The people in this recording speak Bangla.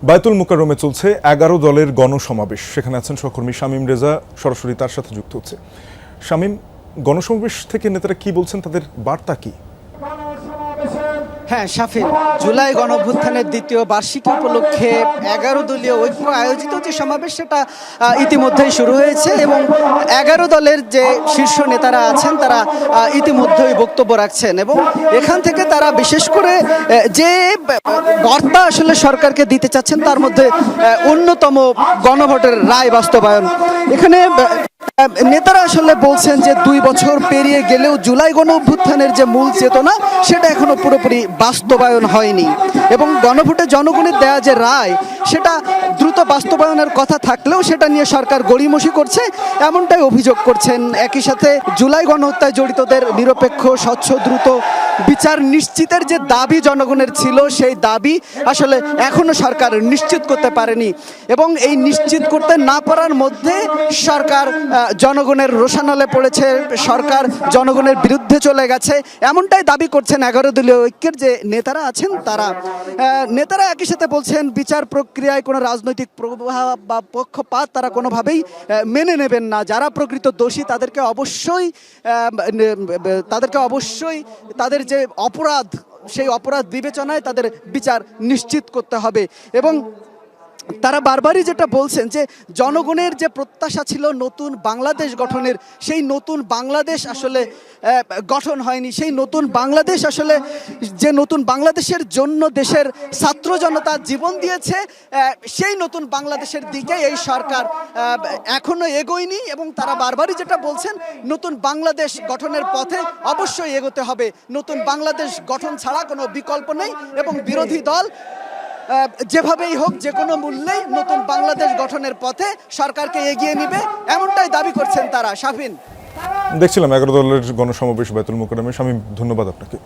বায়তুল মুকাররমে চলছে ১১ দলের গণসমাবেশ। সেখানে আছেন সহকর্মী শামীম রেজা, সরাসরি তার সাথে যুক্ত হচ্ছে। শামীম, গণসমাবেশ থেকে নেতারা কি বলছেন, তাদের বার্তা কি? হ্যাঁ শাফিন, জুলাই গণঅভ্যুত্থানের দ্বিতীয় বার্ষিকী উপলক্ষে ১১ দলীয় ঐক্য আয়োজিত যে সমাবেশ সেটা ইতিমধ্যেই শুরু হয়েছে এবং ১১ দলের যে শীর্ষ নেতারা আছেন তারা ইতিমধ্যেই বক্তব্য রাখছেন এবং এখান থেকে তারা বিশেষ করে যে বার্তা আসলে সরকারকে দিতে চাচ্ছেন তার মধ্যে অন্যতম গণভোটের রায় বাস্তবায়ন। এখানে নেতারা আসলে বলছেন যে ২ বছর পেরিয়ে গেলেও জুলাই গণঅভ্যুত্থানের যে মূল চেতনা সেটা এখনো পুরোপুরি বাস্তবায়ন হয়নি এবং গণভোটে জনগণের দেয়া যে রায় সেটা দ্রুত বাস্তবায়নের কথা থাকলেও সেটা নিয়ে সরকার গড়িমসি করছে, এমনটাই অভিযোগ করছেন। একই সাথে জুলাই গণহত্যায় জড়িতদের নিরপেক্ষ, স্বচ্ছ, দ্রুত বিচার নিশ্চিতের যে দাবি জনগণের ছিল সেই দাবি আসলে এখনো সরকার নিশ্চিত করতে পারেনি এবং এই নিশ্চিত করতে না পারার মধ্যে সরকার জনগণের রোষানলে পড়েছে, সরকার জনগণের বিরুদ্ধে চলে গেছে, এমনটাই দাবি করছেন ১১ দলীয় ঐক্যের যে নেতারা আছেন তারা। নেতারা একই সাথে বলছেন বিচার প্রক্রিয়ায় কোনো রাজনৈতিক প্রভাব বা পক্ষপাত তারা কোনোভাবেই মেনে নেবেন না। যারা প্রকৃত দোষী তাদেরকে অবশ্যই তাদের যে অপরাধ সেই অপরাধ বিবেচনায় তাদের বিচার নিশ্চিত করতে হবে এবং তারা বারবারই যেটা বলছেন যে জনগণের যে প্রত্যাশা ছিল নতুন বাংলাদেশ গঠনের, সেই নতুন বাংলাদেশ আসলে গঠন হয়নি। সেই নতুন বাংলাদেশ আসলে যে নতুন বাংলাদেশের জন্য দেশের ছাত্র জনতা জীবন দিয়েছে, সেই নতুন বাংলাদেশের দিকে এই সরকার এখনো এগোয়নি এবং তারা বারবারই যেটা বলছেন নতুন বাংলাদেশ গঠনের পথে অবশ্যই এগোতে হবে। নতুন বাংলাদেশ গঠন ছাড়া কোনো বিকল্প নেই এবং বিরোধী দল যেভাবেই হোক যে কোনো মূল্যেই নতুন বাংলাদেশ গঠনের পথে সরকারকে এগিয়ে নিবে, এমনটাই দাবি করছেন তারা। শাফিন, দেখছিলাম ১১ দলের গণসমাবেশ বায়তুল মুকাররমে। শামীম, ধন্যবাদ আপনাকে।